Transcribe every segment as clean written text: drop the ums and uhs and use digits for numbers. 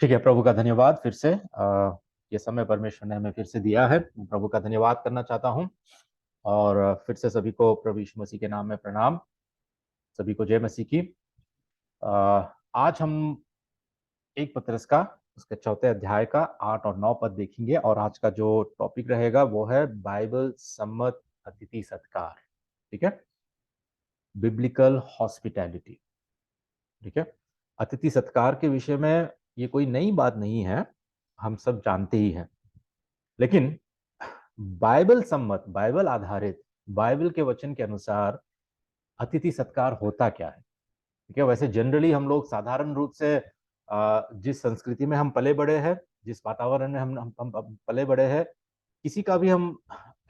ठीक है, प्रभु का धन्यवाद फिर से। ये समय परमेश्वर ने हमें फिर से दिया है। मैं प्रभु का धन्यवाद करना चाहता हूँ और फिर से सभी को प्रभु यीशु मसीह के नाम में प्रणाम। सभी को जय मसीह की। आज हम एक पत्रस का उसके चौथे अध्याय का 8 और 9 पद देखेंगे और आज का जो टॉपिक रहेगा वो है बाइबल सम्मत अतिथि सत्कार। ठीक है, बिब्लिकल हॉस्पिटैलिटी। ठीक है, अतिथि सत्कार के विषय में ये कोई नई बात नहीं है, हम सब जानते ही हैं। लेकिन बाइबल सम्मत, बाइबल आधारित, बाइबल के वचन के अनुसार अतिथि सत्कार होता क्या है? ठीक है, वैसे जनरली हम लोग साधारण रूप से जिस संस्कृति में हम पले बड़े हैं, जिस वातावरण में हम पले बड़े हैं, किसी का भी हम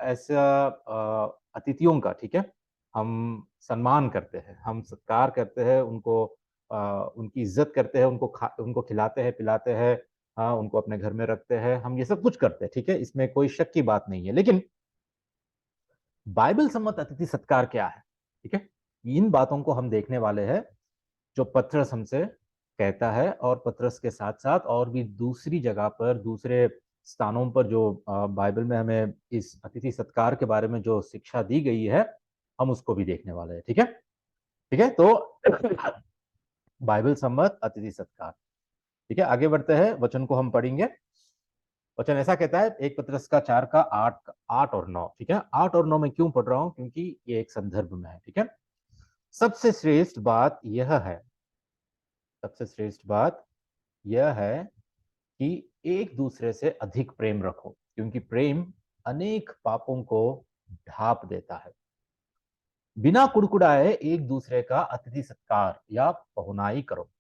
ऐसा अतिथियों का, ठीक है, हम सम्मान करते हैं, हम सत्कार करते हैं, उनको उनकी इज्जत करते हैं, उनको खिलाते हैं, पिलाते हैं, हाँ, उनको अपने घर में रखते हैं, हम ये सब कुछ करते हैं। ठीक है, इसमें कोई शक की बात नहीं है। लेकिन बाइबल सम्मत अतिथि सत्कार क्या है? ठीक है, इन बातों को हम देखने वाले हैं जो पत्रस हमसे कहता है, और पत्रस के साथ साथ और भी दूसरी जगह पर, दूसरे स्थानों पर जो बाइबल में हमें इस अतिथि सत्कार के बारे में जो शिक्षा दी गई है, हम उसको भी देखने वाले हैं। ठीक है, ठीक है, तो बाइबल सम्मत अतिथि सत्कार। ठीक है, आगे बढ़ते हैं, वचन को हम पढ़ेंगे। वचन ऐसा कहता है, एक पत्रस का 4 का 8 और 9। ठीक है, 8 और 9 में क्यों पढ़ रहा हूं? क्योंकि ये एक संदर्भ में है। ठीक है, सबसे श्रेष्ठ बात यह है, सबसे श्रेष्ठ बात यह है कि एक दूसरे से अधिक प्रेम रखो, क्योंकि प्रेम अनेक पापों को ढांप देता है। बिना कुड़कुड़ाए एक दूसरे का अतिथि सत्कार या पहुनाई करो।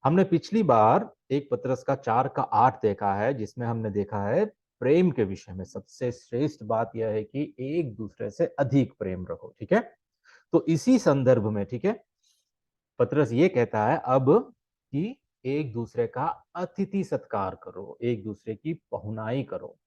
हमने पिछली बार एक पत्रस का 4 का 8 देखा है, जिसमें हमने देखा है प्रेम के विषय में सबसे श्रेष्ठ बात यह है कि एक दूसरे से अधिक प्रेम रखो। ठीक है, तो इसी संदर्भ में, ठीक है, पत्रस ये कहता है अब कि एक दूसरे का अतिथि सत्कार करो, एक दूसरे की पहुनाई करो।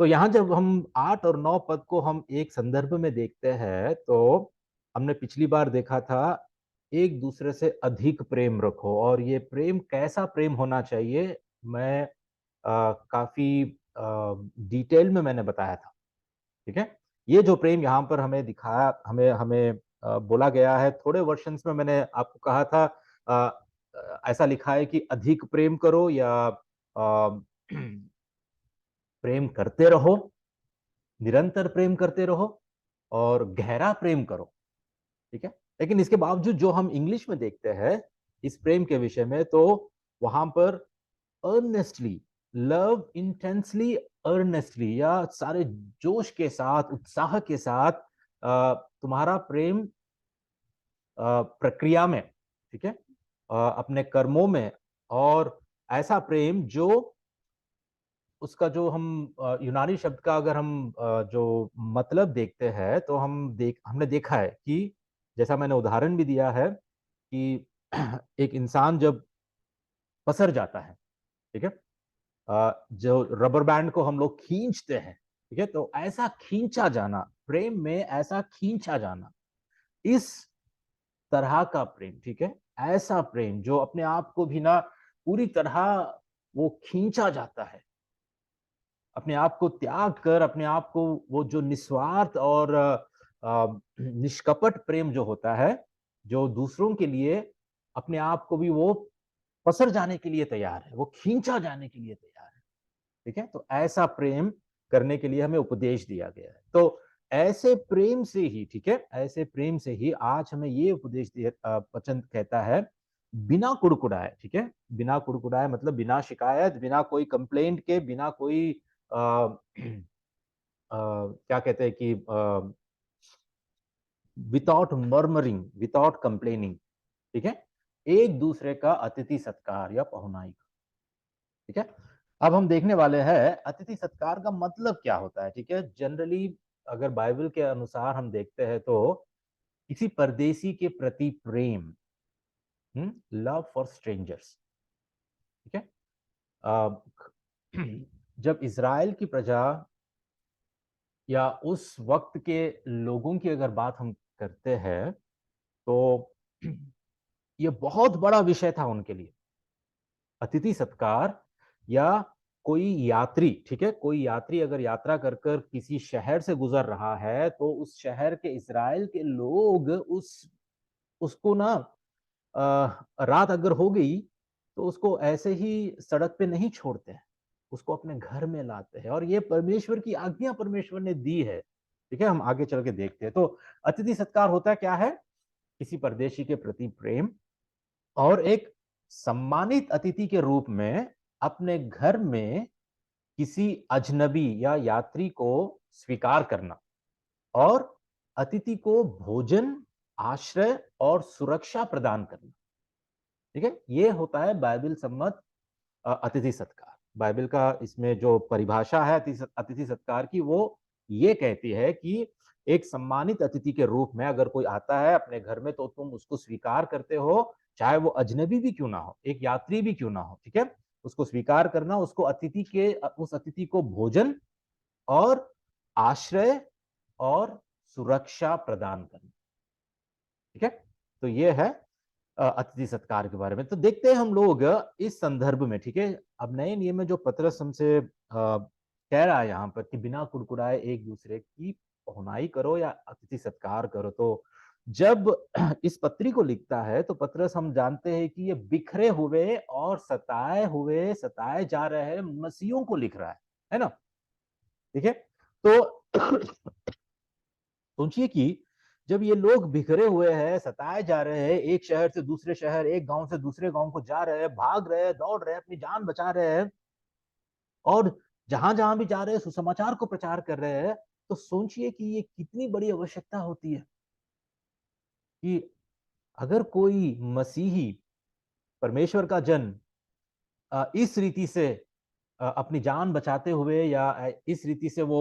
तो यहां जब हम 8 और 9 पद को हम एक संदर्भ में देखते हैं, तो हमने पिछली बार देखा था एक दूसरे से अधिक प्रेम रखो, और ये प्रेम कैसा प्रेम होना चाहिए, मैं काफी डिटेल में मैंने बताया था। ठीक है, ये जो प्रेम यहाँ पर हमें दिखाया, हमें हमें बोला गया है, थोड़े वर्षन्स में मैंने आपको कहा था ऐसा लिखा है कि अधिक प्रेम करो या प्रेम करते रहो, निरंतर प्रेम करते रहो और गहरा प्रेम करो। ठीक है, लेकिन इसके बावजूद जो हम इंग्लिश में देखते हैं इस प्रेम के विषय में, तो वहां पर अर्नेस्टली, लव इंटेंसली, अर्नेस्टली, या सारे जोश के साथ, उत्साह के साथ तुम्हारा प्रेम प्रक्रिया में, ठीक है, अपने कर्मों में, और ऐसा प्रेम जो उसका जो हम यूनानी शब्द का अगर हम जो मतलब देखते हैं, तो हमने देखा है कि जैसा मैंने उदाहरण भी दिया है कि एक इंसान जब पसर जाता है, ठीक है, जो रबर बैंड को हम लोग खींचते हैं, ठीक है, तो ऐसा खींचा जाना, प्रेम में ऐसा खींचा जाना, इस तरह का प्रेम, ठीक है, ऐसा प्रेम जो अपने आप को भी ना पूरी तरह वो खींचा जाता है, अपने आप को त्याग कर, अपने आप को, वो जो निस्वार्थ और निष्कपट प्रेम जो होता है, जो दूसरों के लिए अपने आप को भी वो पसर जाने के लिए तैयार है, वो खींचा जाने के लिए तैयार है। ठीक है, तो ऐसा प्रेम करने के लिए हमें उपदेश दिया गया है। तो ऐसे प्रेम से ही, ठीक है, ऐसे प्रेम से ही आज हमें ये उपदेश दिया, वचन कहता है, बिना कुड़कुड़ाए, ठीक है, बिना कुड़कुड़ाए मतलब बिना शिकायत, बिना कोई कंप्लेंट के, बिना कोई क्या कहते हैं कि विदाउट मर्मरिंग, विदाउट कंप्लेनिंग, ठीक है, एक दूसरे का अतिथि सत्कार या पहुनाई। ठीक है, अब हम देखने वाले हैं अतिथि सत्कार का मतलब क्या होता है। ठीक है, जनरली अगर बाइबल के अनुसार हम देखते हैं तो किसी परदेसी के प्रति प्रेम, लव फॉर स्ट्रेंजर्स। ठीक है, जब इज़राइल की प्रजा या उस वक्त के लोगों की अगर बात हम करते हैं, तो ये बहुत बड़ा विषय था उनके लिए। अतिथि सत्कार या कोई यात्री, ठीक है, कोई यात्री अगर यात्रा कर कर किसी शहर से गुजर रहा है तो उस शहर के इजराइल के लोग उसको ना रात अगर हो गई तो उसको ऐसे ही सड़क पे नहीं छोड़ते हैं, उसको अपने घर में लाते हैं, और ये परमेश्वर की आज्ञा परमेश्वर ने दी है। ठीक है, हम आगे चल के देखते हैं। तो अतिथि सत्कार होता है क्या है? किसी परदेशी के प्रति प्रेम और एक सम्मानित अतिथि के रूप में अपने घर में किसी अजनबी या यात्री को स्वीकार करना और अतिथि को भोजन, आश्रय और सुरक्षा प्रदान करना। ठीक है, ये होता है बाइबल सम्मत अतिथि सत्कार। बाइबल का इसमें जो परिभाषा है अतिथि सत्कार की, वो ये कहती है कि एक सम्मानित अतिथि के रूप में अगर कोई आता है अपने घर में तो तुम उसको स्वीकार करते हो, चाहे वो अजनबी भी क्यों ना हो, एक यात्री भी क्यों ना हो। ठीक है, उसको स्वीकार करना, उसको उस अतिथि को भोजन और आश्रय और सुरक्षा प्रदान करना। ठीक है, तो ये है अतिथि सत्कार के बारे में। तो देखते हैं हम लोग इस संदर्भ में, ठीक है, अब नए नियम में जो पतरस हमसे कह रहा है यहाँ पर कि बिना कुड़कुड़ाए एक दूसरे की पहुनाई करो या अतिथि सत्कार करो। तो जब इस पत्री को लिखता है तो पतरस, हम जानते हैं कि ये बिखरे हुए और सताए जा रहे मसीहों को लिख रहा है ना? ठीक है, तो सोचिए कि जब ये लोग बिखरे हुए हैं, सताए जा रहे हैं, एक शहर से दूसरे शहर, एक गांव से दूसरे गांव को जा रहे हैं, भाग रहे हैं, दौड़ रहे हैं, अपनी जान बचा रहे हैं, और जहां जहां भी जा रहे हैं सुसमाचार को प्रचार कर रहे हैं, तो सोचिए कि ये कितनी बड़ी आवश्यकता होती है कि अगर कोई मसीही, परमेश्वर का जन, इस रीति से अपनी जान बचाते हुए या इस रीति से वो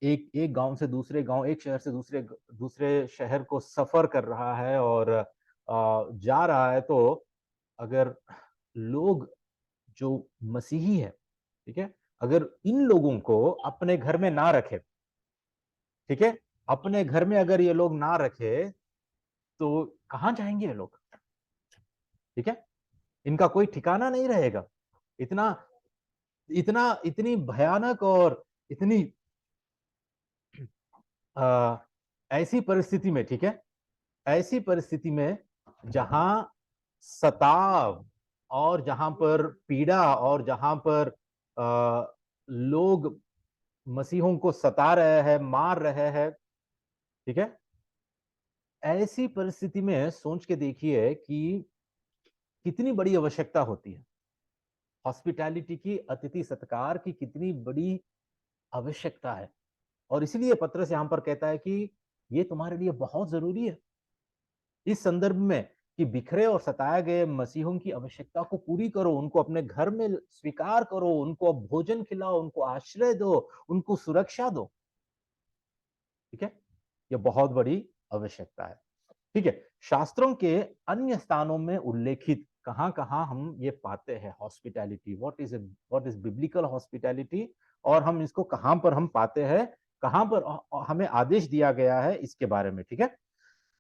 एक एक गांव से दूसरे गांव, एक शहर से दूसरे दूसरे शहर को सफर कर रहा है और जा रहा है, तो अगर लोग जो मसीही है, ठीक है, अगर इन लोगों को अपने घर में ना रखे, ठीक है, अपने घर में अगर ये लोग ना रखे तो कहाँ जाएंगे ये लोग? ठीक है, इनका कोई ठिकाना नहीं रहेगा। इतना इतना इतनी भयानक और इतनी आ, ऐसी परिस्थिति में, ठीक है, ऐसी परिस्थिति में जहां सताव और जहां पर पीड़ा और जहां पर लोग मसीहों को सता रहे हैं, मार रहे हैं, ठीक है, ऐसी परिस्थिति में सोच के देखिए कि कितनी बड़ी आवश्यकता होती है हॉस्पिटैलिटी की, अतिथि सत्कार की कितनी बड़ी आवश्यकता है। और इसीलिए पत्रस यहां पर कहता है कि ये तुम्हारे लिए बहुत जरूरी है इस संदर्भ में कि बिखरे और सताए गए मसीहों की आवश्यकता को पूरी करो, उनको अपने घर में स्वीकार करो, उनको भोजन खिलाओ, उनको आश्रय दो, उनको सुरक्षा दो। ठीक है, ये बहुत बड़ी आवश्यकता है। ठीक है, शास्त्रों के अन्य स्थानों में उल्लेखित कहां कहां हम ये पाते हैं hospitality, what is biblical hospitality, और हम इसको कहां पर हम पाते हैं, कहां पर हमें आदेश दिया गया है इसके बारे में। ठीक है,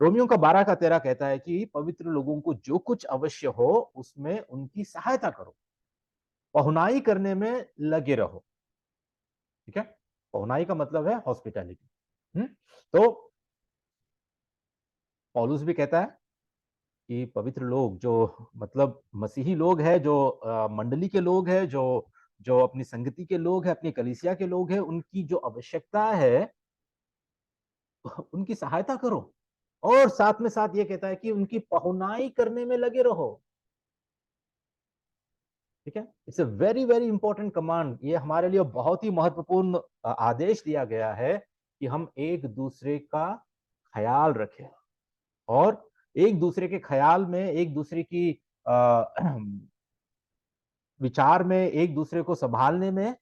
रोमियो का 12 का 13 कहता है कि पवित्र लोगों को जो कुछ अवश्य हो उसमें उनकी सहायता करो, पहुनाई करने में लगे रहो। ठीक है, पहुनाई का मतलब है हॉस्पिटैलिटी। तो पौलुस भी कहता है कि पवित्र लोग जो, मतलब मसीही लोग हैं, जो मंडली के लोग हैं, जो जो अपनी संगति के लोग हैं, अपनी कलीसिया के लोग हैं, उनकी जो आवश्यकता है उनकी सहायता करो, और साथ में साथ ये कहता है कि उनकी पहुनाई करने में लगे रहो। ठीक है, it's a very very important command. ये हमारे लिए बहुत ही महत्वपूर्ण आदेश दिया गया है कि हम एक दूसरे का ख्याल रखें, और एक दूसरे के ख्याल में, एक दूसरे की विचार में, एक दूसरे को संभालने में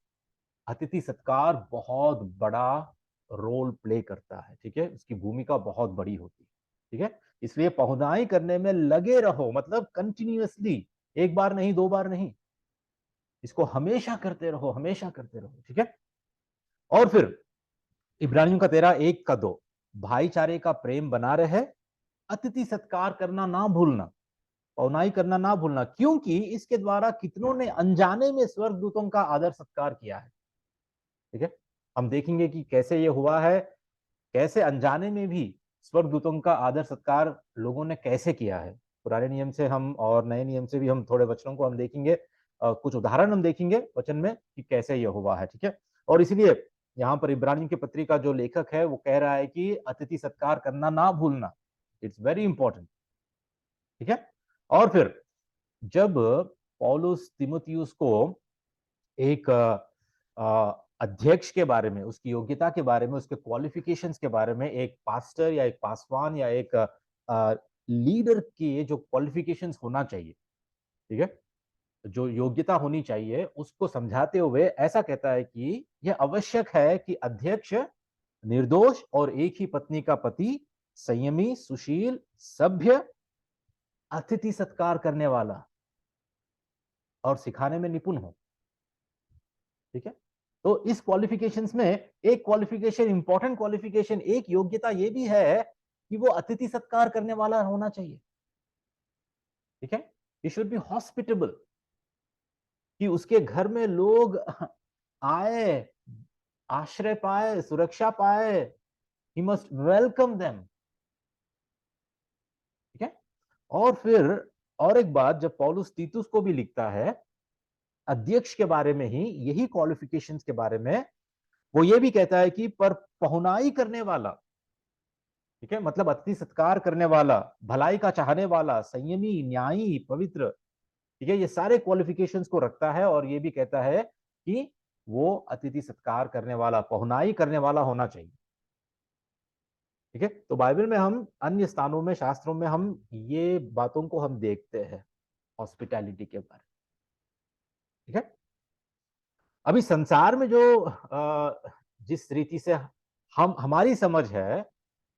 अतिथि सत्कार बहुत बड़ा रोल प्ले करता है। ठीक है, उसकी भूमिका बहुत बड़ी होती है। ठीक है, इसलिए पहुनाई करने में लगे रहो, मतलब कंटिन्यूअसली, एक बार नहीं, दो बार नहीं, इसको हमेशा करते रहो, हमेशा करते रहो। ठीक है, और फिर इब्रानियों का 13:1-2, भाईचारे का प्रेम बना रहे, अतिथि सत्कार करना ना भूलना। पौनाई करना ना भूलना, क्योंकि इसके द्वारा कितनों ने अनजाने में स्वर्गदूतों का आदर सत्कार किया है। ठीक है, हम देखेंगे कि कैसे ये हुआ है, कैसे अनजाने में भी स्वर्गदूतों का आदर सत्कार लोगों ने कैसे किया है। पुराने नियम से हम और नए नियम से भी हम थोड़े वचनों को हम देखेंगे, कुछ उदाहरण हम देखेंगे वचन में कि कैसे यह हुआ है। ठीक है, और इसलिए यहाँ पर इब्रानियों की पत्री का जो लेखक है वो कह रहा है कि अतिथि सत्कार करना ना भूलना, इट्स वेरी इंपॉर्टेंट। ठीक है, और फिर जब पौलुस तीमुथियुस को एक अध्यक्ष के बारे में, उसकी योग्यता के बारे में, उसके क्वालिफिकेशंस के बारे में, एक पास्टर या एक पासवान या एक लीडर के जो क्वालिफिकेशंस होना चाहिए, ठीक है, जो योग्यता होनी चाहिए, उसको समझाते हुए ऐसा कहता है कि यह आवश्यक है कि अध्यक्ष निर्दोष और एक ही पत्नी का पति, संयमी, सुशील, सभ्य, अतिथि सत्कार करने वाला और सिखाने में निपुण हो। ठीक है, तो इस क्वालिफिकेशंस में एक क्वालिफिकेशन, इंपॉर्टेंट क्वालिफिकेशन, एक योग्यता ये भी है कि वो अतिथि सत्कार करने वाला होना चाहिए। ठीक है, ही शुड बी हॉस्पिटेबल, कि उसके घर में लोग आए, आश्रय पाए, सुरक्षा पाए, ही मस्ट वेलकम देम। ठीक है, और फिर और एक बात, जब पौलुस तीतुस को भी लिखता है अध्यक्ष के बारे में ही, यही क्वालिफिकेशंस के बारे में, वो ये भी कहता है कि पर पहुनाई करने वाला, ठीक है, मतलब अतिथि सत्कार करने वाला, भलाई का चाहने वाला, संयमी, न्यायी, पवित्र, ठीक है, ये सारे क्वालिफिकेशंस को रखता है और ये भी कहता है कि वो अतिथि सत्कार करने वाला, पहुनाई करने वाला होना चाहिए। ठीक है, तो बाइबल में हम अन्य स्थानों में, शास्त्रों में हम ये बातों को हम देखते हैं हॉस्पिटैलिटी के बारे में। ठीक है, अभी संसार में जो जिस रीति से हम, हमारी समझ है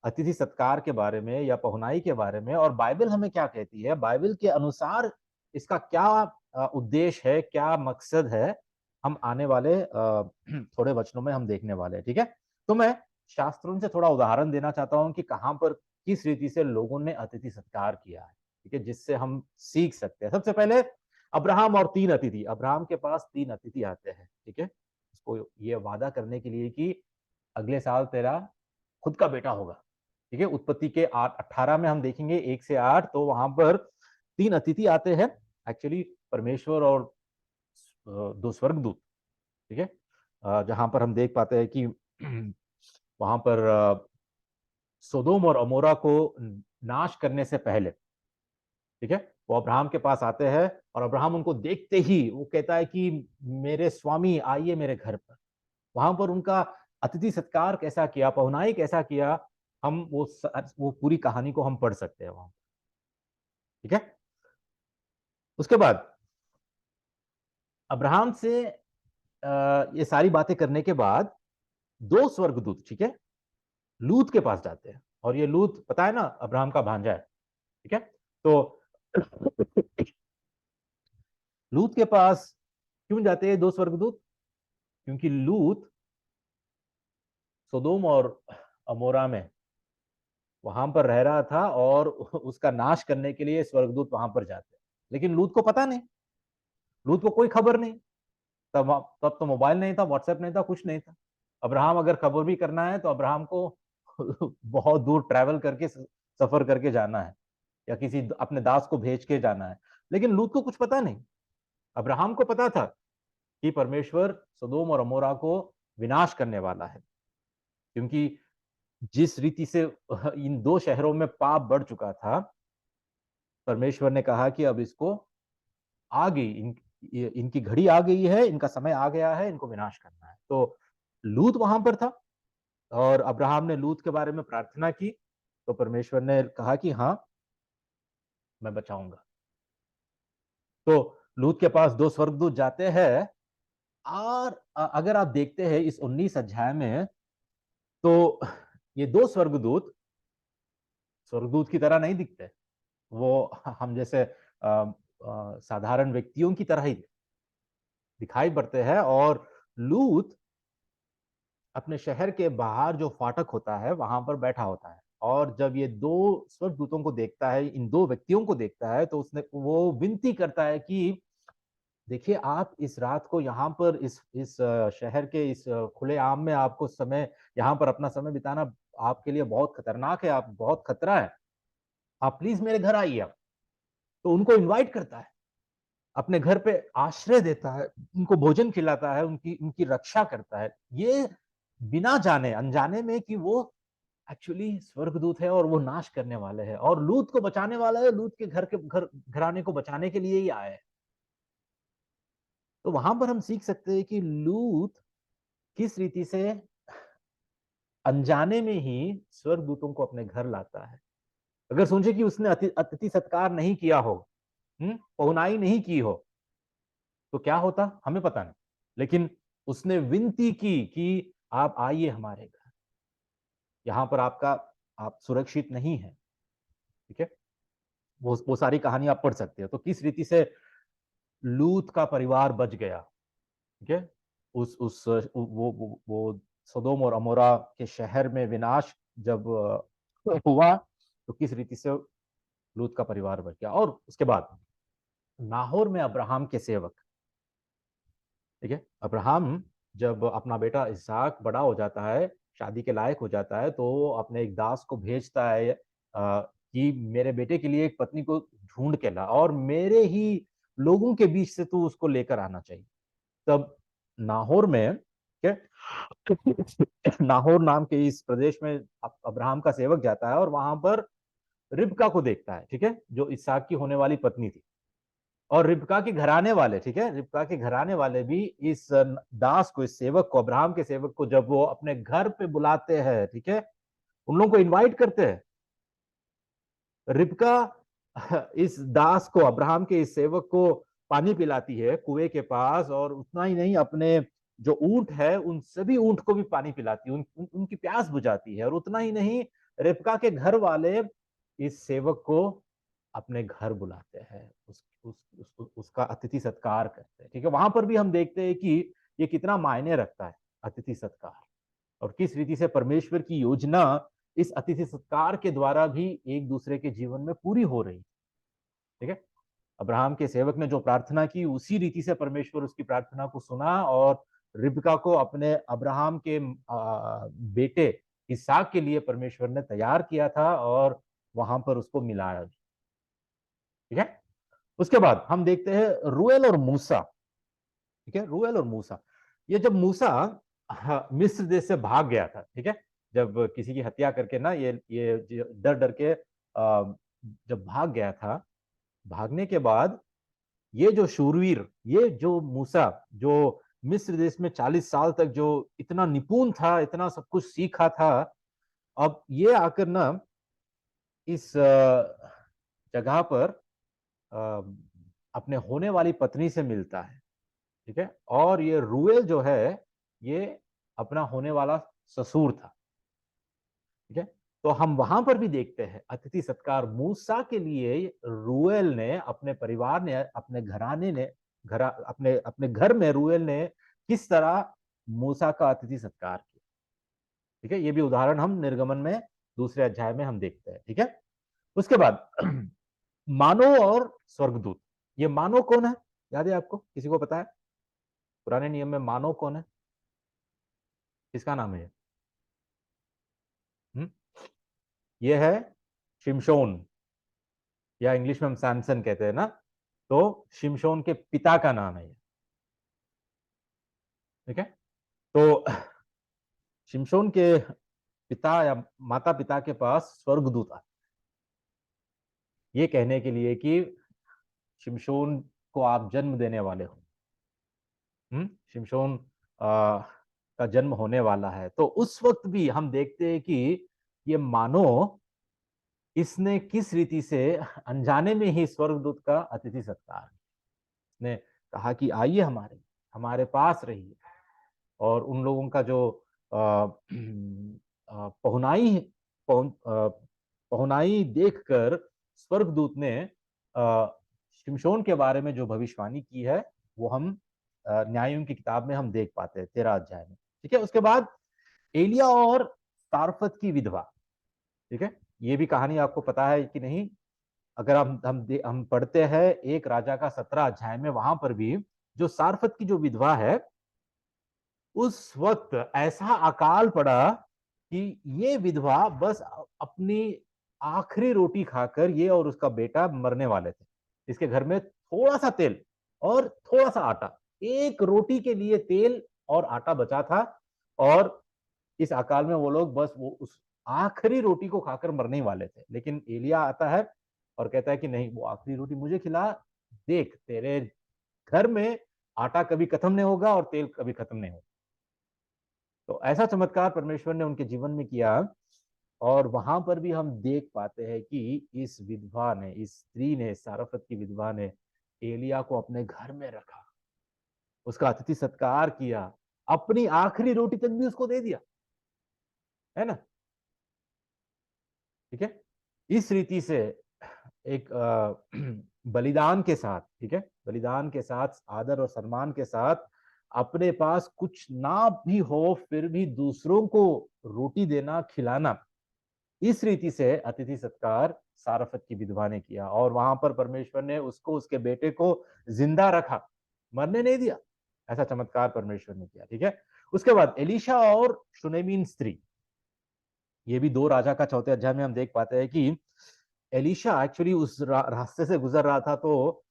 अतिथि सत्कार के बारे में या पहुनाई के बारे में, और बाइबल हमें क्या कहती है, बाइबल के अनुसार इसका क्या उद्देश्य है, क्या मकसद है, हम आने वाले थोड़े वचनों में हम देखने वाले हैं। ठीक है, तो मैं शास्त्रों से थोड़ा उदाहरण देना चाहता हूं कि कहां पर किस रीति से लोगों ने अतिथि सत्कार किया है, ठीक है, जिससे हम सीख सकते हैं। सबसे पहले अब्राहम और 3 अतिथि, अब्राहम के पास 3 अतिथि आते हैं, ठीक है, उसको ये वादा करने के लिए कि अगले साल तेरा खुद का बेटा होगा। ठीक है, उत्पत्ति के 8:18 में हम देखेंगे 1 से 8, तो वहां पर 3 अतिथि आते हैं, एक्चुअली परमेश्वर और 2 स्वर्गदूत। ठीक है, जहां पर हम देख पाते हैं कि वहां पर सोदोम और अमोरा को नाश करने से पहले, ठीक है, वो अब्राहम के पास आते हैं और अब्राहम उनको देखते ही वो कहता है कि मेरे स्वामी आइए मेरे घर पर। वहां पर उनका अतिथि सत्कार कैसा किया, पहुनाई कैसा किया, हम वो पूरी कहानी को हम पढ़ सकते हैं वहां। ठीक है, उसके बाद अब्राहम से ये सारी बातें करने के बाद 2 स्वर्गदूत, ठीक है, लूत के पास जाते हैं, और ये लूत पता है ना अब्राहम का भांजा है। ठीक है, तो लूत के पास क्यों जाते हैं 2 स्वर्गदूत? क्योंकि लूत सोदोम और अमोरा में वहां पर रह रहा था और उसका नाश करने के लिए स्वर्गदूत वहां पर जाते हैं, लेकिन लूत को पता नहीं, लूत को कोई खबर नहीं। तब तो मोबाइल नहीं था, व्हाट्सएप नहीं था, कुछ नहीं था। अब्राहम अगर खबर भी करना है तो अब्राहम को बहुत दूर ट्रैवल करके, सफर करके जाना है, या किसी अपने दास को भेज के जाना है, लेकिन लूत को कुछ पता नहीं। अब्राहम को पता था कि परमेश्वर सदोम और अमोरा को विनाश करने वाला है, क्योंकि जिस रीति से इन 2 शहरों में पाप बढ़ चुका था, परमेश्वर ने कहा कि अब इसको आ गई, इनकी घड़ी आ गई है, इनका समय आ गया है, इनको विनाश करना है। तो लूत वहां पर था और अब्राहम ने लूत के बारे में प्रार्थना की, तो परमेश्वर ने कहा कि हाँ, मैं बचाऊंगा। तो लूत के पास 2 स्वर्गदूत जाते हैं, और अगर आप देखते हैं इस 19 अध्याय में, तो ये 2 स्वर्गदूत स्वर्गदूत की तरह नहीं दिखते, वो हम जैसे साधारण व्यक्तियों की तरह ही दिखाई पड़ते हैं। और लूत अपने शहर के बाहर जो फाटक होता है वहां पर बैठा होता है, और जब ये दो स्वर्गदूतों को देखता है, इन दो व्यक्तियों को देखता है, तो उसने वो विनती करता है कि देखिए, आप इस रात को यहाँ पर इस शहर के इस खुले आम में आपको समय यहाँ पर अपना समय बिताना आपके लिए बहुत खतरनाक है, आप बहुत खतरा है, आप प्लीज मेरे घर आइए आप। तो उनको इनवाइट करता है, अपने घर पे आश्रय देता है, उनको भोजन खिलाता है, उनकी उनकी रक्षा करता है, ये बिना जाने अनजाने में कि वो एक्चुअली स्वर्गदूत है और वो नाश करने वाले हैं और लूत को बचाने वाला है, लूत के घराने को बचाने के लिए ही आए हैं। तो वहां पर हम सीख सकते हैं कि लूत किस रीति से अनजाने में ही स्वर्गदूतों को अपने घर लाता है। अगर सोचे कि उसने अतिथि सत्कार नहीं किया हो, पहुनाई नहीं की हो, तो क्या होता हमें पता नहीं, लेकिन उसने विनती की कि आप आइए हमारे घर, यहाँ पर आपका आप सुरक्षित नहीं है। ठीक है, वो सारी कहानी आप पढ़ सकते हो। तो किस रीति से लूत का परिवार बच गया। ठीक है, उस वो सदोम और अमोरा के शहर में विनाश जब हुआ, तो किस रीति से लूत का परिवार बच गया। और उसके बाद नाहोर में अब्राहम के सेवक, ठीक है, अब्राहम जब अपना बेटा इसहाक बड़ा हो जाता है, शादी के लायक हो जाता है, तो अपने एक दास को भेजता है कि मेरे बेटे के लिए एक पत्नी को ढूंढ के ला और मेरे ही लोगों के बीच से तू उसको लेकर आना चाहिए। तब नाहोर में, नाहोर नाम के इस प्रदेश में अब्राहम का सेवक जाता है और वहां पर रिबका को देखता है, ठीक है, जो इसहाक की होने वाली पत्नी थी। और रिबका के घराने वाले, ठीक है, रिबका के घराने वाले भी इस दास को, इस सेवक को, अब्राहम के सेवक को जब वो अपने घर पे बुलाते हैं, ठीक है, उन लोगों को इनवाइट करते हैं। रिबका इस दास को, अब्राहम के इस सेवक को पानी पिलाती है कुएं के पास, और उतना ही नहीं, अपने जो ऊंट है उन सभी ऊंट को भी पानी पिलाती है, उनकी प्यास बुझाती है। और उतना ही नहीं, रिबका के घर वाले इस सेवक को अपने घर बुलाते हैं, उसका अतिथि सत्कार करते हैं। ठीक है, वहां पर भी हम देखते हैं कि ये कितना मायने रखता है अतिथि सत्कार, और किस रीति से परमेश्वर की योजना इस अतिथि सत्कार के द्वारा भी एक दूसरे के जीवन में पूरी हो रही। ठीक है, अब्राहम के सेवक ने जो प्रार्थना की, उसी रीति से परमेश्वर उसकी प्रार्थना को सुना और रिबका को अपने अब्राहम के बेटे इसहाक के लिए परमेश्वर ने तैयार किया था और वहां पर उसको मिलाया। ठीक है, उसके बाद हम देखते हैं रूएल और मूसा। ठीक है, रूएल और मूसा, ये जब मूसा मिस्र देश से भाग गया था, ठीक है, जब किसी की हत्या करके ना, ये डर डर के जब भाग गया था, भागने के बाद ये जो शूरवीर, ये जो मूसा, जो मिस्र देश में 40 साल तक जो इतना निपुण था, इतना सब कुछ सीखा था, अब ये आकर ना इस जगह पर अपने होने वाली पत्नी से मिलता है। ठीक है, और ये रूएल जो है, ये अपना होने वाला ससुर था। ठीक है, तो हम वहां पर भी देखते हैं अतिथि सत्कार मूसा के लिए रूएल ने, अपने परिवार ने, अपने घराने ने, अपने अपने घर में रूएल ने किस तरह मूसा का अतिथि सत्कार किया। ठीक है, ये भी उदाहरण हम निर्गमन में दूसरे अध्याय में हम देखते हैं। ठीक है, उसके बाद मानो और स्वर्गदूत। ये मानो कौन है, याद है आपको, किसी को पता है पुराने नियम में मानो कौन है, किसका नाम है? हम्म? ये है शिमशोन, या इंग्लिश में हम सैमसन कहते हैं ना, तो शिमशोन के पिता का नाम है ये। ठीक है, तो शिमशोन के पिता या माता पिता के पास स्वर्गदूत आते, ये कहने के लिए कि शिमशोन को आप जन्म देने वाले हो। शिमशोन का जन्म होने वाला है। तो उस वक्त भी हम देखते हैं कि ये मानो इसने किस रीति से अनजाने में ही स्वर्गदूत का अतिथि सत्कार, ने कहा कि आइए हमारे हमारे पास रहिए, और उन लोगों का जो पहुनाई पहुनाई देखकर स्वर्गदूत ने शिमशोन के बारे में जो भविष्यवाणी की है, वो हम न्यायों की किताब में हम देख पाते हैं 13 अध्याय में। ठीक है, उसके बाद एलिया और सारफत की विधवा। ठीक है, ये भी कहानी आपको पता है कि नहीं? अगर हम पढ़ते हैं एक राजा का 17 अध्याय में, वहां पर भी जो सारफत की जो विधवा है, उस वक्त ऐसा अकाल पड़ा कि ये विधवा बस अपनी आखिरी रोटी खाकर ये और उसका बेटा मरने वाले थे। इसके घर में थोड़ा सा तेल और थोड़ा सा आटा, एक रोटी के लिए तेल और आटा बचा था, और इस अकाल में वो लोग बस वो उस आखिरी रोटी को खाकर मरने ही वाले थे। लेकिन एलिया आता है और कहता है कि नहीं, वो आखिरी रोटी मुझे खिला, देख तेरे घर में आटा कभी खत्म नहीं होगा और तेल कभी खत्म नहीं होगा। तो ऐसा चमत्कार परमेश्वर ने उनके जीवन में किया। और वहां पर भी हम देख पाते हैं कि इस विधवा ने, इस स्त्री ने, सारफत की विधवा ने एलिया को अपने घर में रखा, उसका अतिथि सत्कार किया, अपनी आखिरी रोटी तक भी उसको दे दिया, है ना? ठीक है, इस रीति से एक बलिदान के साथ, ठीक है, बलिदान के साथ, आदर और सम्मान के साथ, अपने पास कुछ ना भी हो फिर भी दूसरों को रोटी देना, खिलाना, इस रीति से अतिथि सत्कार सारफत की विधवा ने किया। और वहां पर परमेश्वर ने उसको, उसके बेटे को जिंदा रखा, मरने नहीं दिया। ऐसा चमत्कार परमेश्वर ने किया। ठीक है, उसके बाद एलीशा और शुनेमीन स्त्री, ये भी 2 राजा का 4 अध्याय में हम देख पाते हैं कि एलीशा एक्चुअली उस रास्ते से गुजर रहा था, तो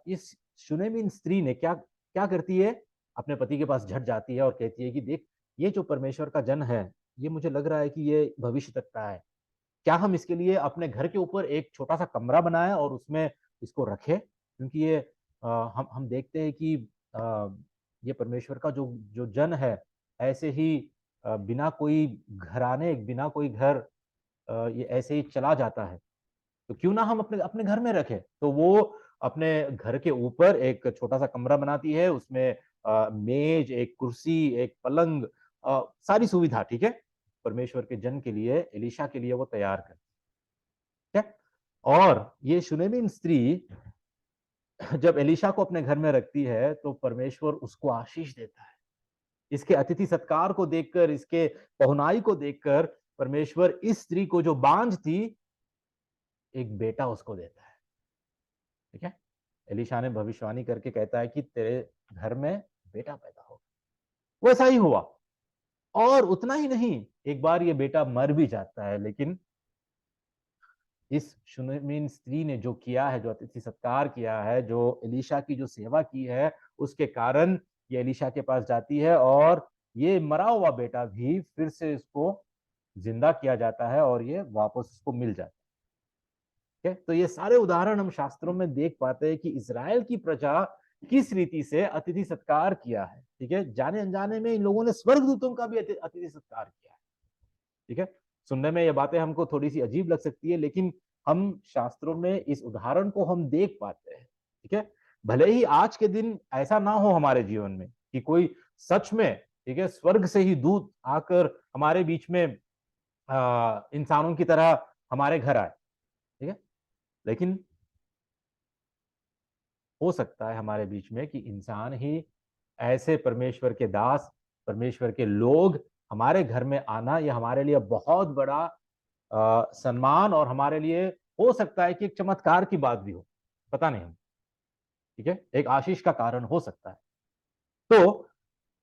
इस शुनेमीन स्त्री ने क्या क्या करती है, अपने पति के पास झट जाती है और कहती है कि देख, ये जो परमेश्वर का जन है, ये मुझे लग रहा है कि ये भविष्य तक का है, क्या हम इसके लिए अपने घर के ऊपर एक छोटा सा कमरा बनाए और उसमें इसको रखें? क्योंकि ये हम देखते हैं कि ये परमेश्वर का जो जो जन है, ऐसे ही बिना कोई घराने, बिना कोई घर, ये ऐसे ही चला जाता है, तो क्यों ना हम अपने अपने घर में रखें। तो वो अपने घर के ऊपर एक छोटा सा कमरा बनाती है, उसमें मेज, एक कुर्सी, एक पलंग, सारी सुविधा, ठीक है, परमेश्वर के जन के लिए, एलिशा के लिए वो तैयार करती है। और ये शुनेमिन स्त्री जब एलिशा को अपने घर में रखती है, तो परमेश्वर उसको आशीष देता है। इसके अतिथि सत्कार को देखकर, इसके पहुनाई को देखकर, परमेश्वर इस स्त्री को, जो बांझ थी, एक बेटा उसको देता है। ठीक है, एलिशा ने भविष्यवाणी करके कहता है कि तेरे घर में बेटा पैदा होगा। वैसा ही हुआ। और उतना ही नहीं, एक बार ये बेटा मर भी जाता है, लेकिन इस शुनेमिन स्त्री ने जो किया है, जो अतिथि सत्कार किया है, जो एलिशा की जो सेवा की है, उसके कारण ये एलिशा के पास जाती है और ये मरा हुआ बेटा भी फिर से इसको जिंदा किया जाता है और ये वापस उसको मिल जाता है। तो ये सारे उदाहरण हम शास्त्रों में देख पाते हैं कि इजराइल की प्रजा किस रीति से अतिथि सत्कार किया है। ठीक है, जाने अनजाने में इन लोगों ने स्वर्गदूतों का भी अतिथि सत्कार किया है। ठीक है, सुनने में ये बातें हमको थोड़ी सी अजीब लग सकती है, लेकिन हम शास्त्रों में इस उदाहरण को हम देख पाते हैं। ठीक है, भले ही आज के दिन ऐसा ना हो हमारे जीवन में कि कोई सच में, ठीक है, स्वर्ग से ही दूत आकर हमारे बीच में इंसानों की तरह हमारे घर आए। ठीक है, लेकिन हो सकता है हमारे बीच में कि इंसान ही ऐसे परमेश्वर के दास, परमेश्वर के लोग हमारे घर में आना, ये हमारे लिए बहुत बड़ा सम्मान, और हमारे लिए हो सकता है कि एक चमत्कार की बात भी हो, पता नहीं हम। ठीक है, एक आशीष का कारण हो सकता है। तो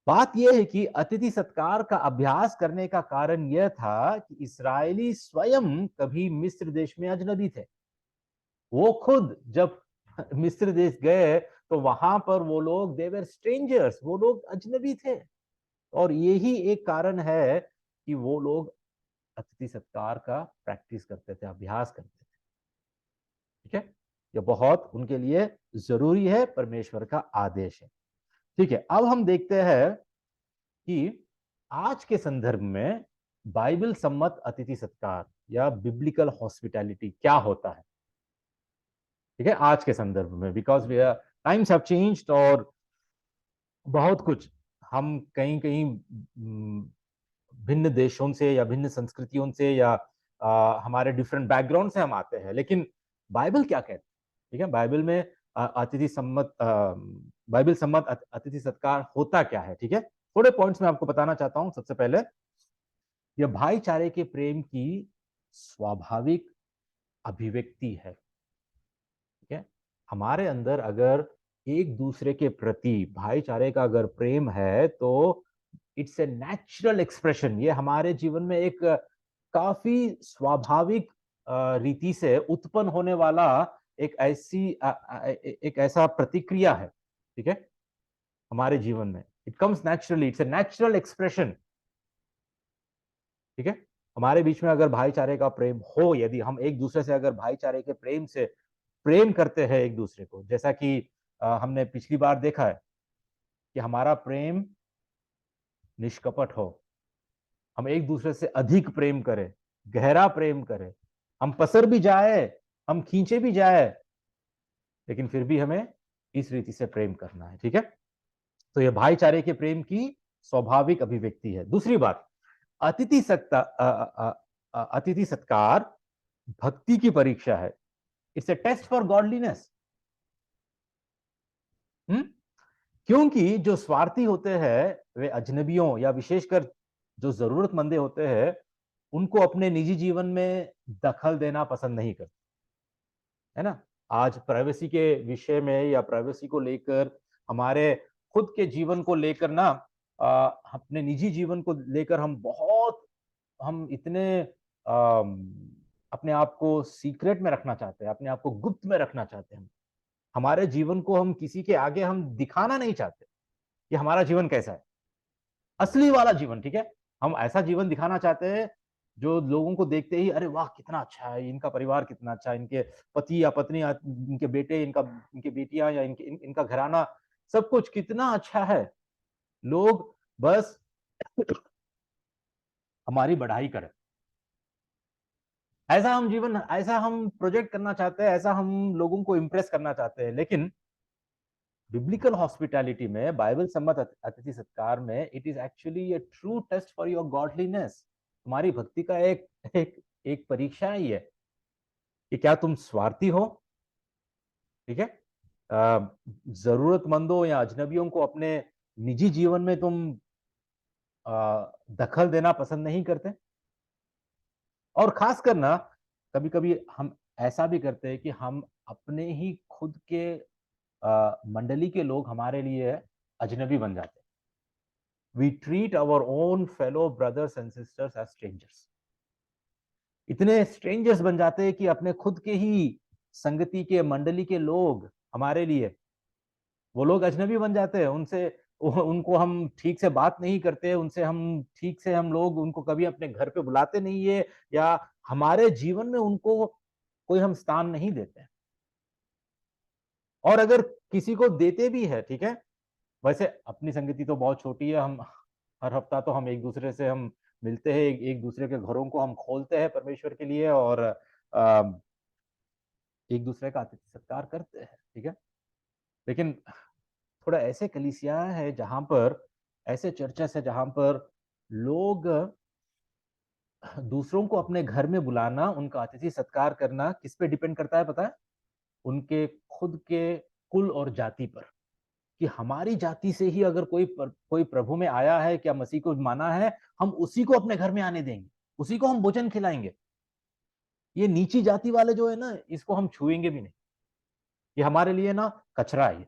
बात यह है कि अतिथि सत्कार का अभ्यास करने का कारण यह था कि इस्राएली स्वयं कभी मिस्र देश में अजनबी थे। वो खुद जब मिस्र देश गए, तो वहां पर वो लोग, देवर स्ट्रेंजर्स, वो लोग अजनबी थे। और यही एक कारण है कि वो लोग अतिथि सत्कार का प्रैक्टिस करते थे, अभ्यास करते थे। ठीक है, ये बहुत उनके लिए जरूरी है, परमेश्वर का आदेश है। ठीक है, अब हम देखते हैं कि आज के संदर्भ में बाइबल सम्मत अतिथि सत्कार या बिब्लिकल हॉस्पिटैलिटी क्या होता है। ठीक है, आज के संदर्भ में, बिकॉज टाइम्स हैव चेंज्ड, और बहुत कुछ, हम कहीं कहीं भिन्न देशों से या भिन्न संस्कृतियों से या हमारे डिफरेंट बैकग्राउंड से हम आते हैं, लेकिन बाइबल क्या कहती है? ठीक है, बाइबल में अतिथि सम्मत, बाइबल सम्मत अतिथि सत्कार होता क्या है? ठीक है, थोड़े पॉइंट्स मैं आपको बताना चाहता हूं। सबसे पहले, यह भाईचारे के प्रेम की स्वाभाविक अभिव्यक्ति है। ठीक है, हमारे अंदर अगर एक दूसरे के प्रति भाईचारे का अगर प्रेम है तो इट्स ए नेचुरल एक्सप्रेशन। ये हमारे जीवन में एक काफी स्वाभाविक रीति से उत्पन्न होने वाला एक ऐसा प्रतिक्रिया है। ठीक है, हमारे जीवन में it comes naturally, it's a natural expression. ठीक है, हमारे बीच में अगर भाईचारे का प्रेम हो, यदि हम एक दूसरे से अगर भाईचारे के प्रेम से प्रेम करते हैं एक दूसरे को, जैसा कि हमने पिछली बार देखा है कि हमारा प्रेम निष्कपट हो, हम एक दूसरे से अधिक प्रेम करें, गहरा प्रेम करें, हम पसर भी जाए, हम खींचे भी जाए, लेकिन फिर भी हमें इस रीति से प्रेम करना है। ठीक है, तो यह भाईचारे के प्रेम की स्वाभाविक अभिव्यक्ति है। दूसरी बात, अतिथि सत्कार भक्ति की परीक्षा है। It's a test for godliness. क्योंकि जो स्वार्थी होते हैं वे अजनबियों या विशेषकर जो जरूरतमंदे होते हैं उनको अपने निजी जीवन में दखल देना पसंद नहीं करते, है ना। आज प्राइवेसी के विषय में या प्राइवेसी को लेकर, हमारे खुद के जीवन को लेकर ना, अपने निजी जीवन को लेकर हम इतने अपने आप को सीक्रेट में रखना चाहते हैं, अपने आप को गुप्त में रखना चाहते हैं। हमारे जीवन को हम किसी के आगे हम दिखाना नहीं चाहते कि हमारा जीवन कैसा है, असली वाला जीवन। ठीक है, हम ऐसा जीवन दिखाना चाहते हैं जो लोगों को देखते ही अरे वाह कितना अच्छा है, इनका परिवार कितना अच्छा है, इनके पति या पत्नी, इनके बेटे, इनके बेटियां या इनका घराना, सब कुछ कितना अच्छा है। लोग बस हमारी बढ़ाई करें, ऐसा हम प्रोजेक्ट करना चाहते हैं, ऐसा हम लोगों को इंप्रेस करना चाहते हैं। लेकिन बिब्लिकल हॉस्पिटैलिटी में, बाइबल सम्मत अतिथि सत्कार में, it is actually a true test for your godliness. तुम्हारी भक्ति का एक परीक्षा ही है कि क्या तुम स्वार्थी हो। ठीक है, जरूरतमंदों या अजनबियों को अपने निजी जीवन में तुम दखल देना पसंद नहीं करते। और खास करना, कभी कभी हम ऐसा भी करते हैं कि हम अपने ही खुद के मंडली के लोग हमारे लिए अजनबी बन जाते हैं। We treat our own fellow brothers and sisters as strangers. इतने स्ट्रेंजर्स बन जाते हैं कि अपने खुद के ही संगति के मंडली के लोग हमारे लिए, वो लोग अजनबी बन जाते हैं। उनको हम ठीक से बात नहीं करते, उनसे हम ठीक से, हम लोग उनको कभी अपने घर पे बुलाते नहीं है, या हमारे जीवन में उनको कोई हम स्थान नहीं देते। और अगर किसी को देते भी है, ठीक है, वैसे अपनी संगति तो बहुत छोटी है, हम हर हफ्ता तो हम एक दूसरे से हम मिलते हैं, एक दूसरे के घरों को हम खोलते हैं परमेश्वर के लिए, और एक दूसरे का अतिथि सत्कार करते हैं। ठीक है, लेकिन थोड़ा ऐसे कलीसिया है जहां पर, ऐसे चर्चेस है जहां पर लोग दूसरों को अपने घर में बुलाना, उनका अतिथि सत्कार करना किस पे डिपेंड करता है पता है? उनके खुद के कुल और जाति पर। कि हमारी जाति से ही अगर कोई प्रभु में आया है, क्या मसीह को माना है, हम उसी को अपने घर में आने देंगे, उसी को हम भोजन खिलाएंगे। ये नीची जाति वाले जो है ना, इसको हम छुएंगे भी नहीं। ये हमारे लिए ना कचरा है।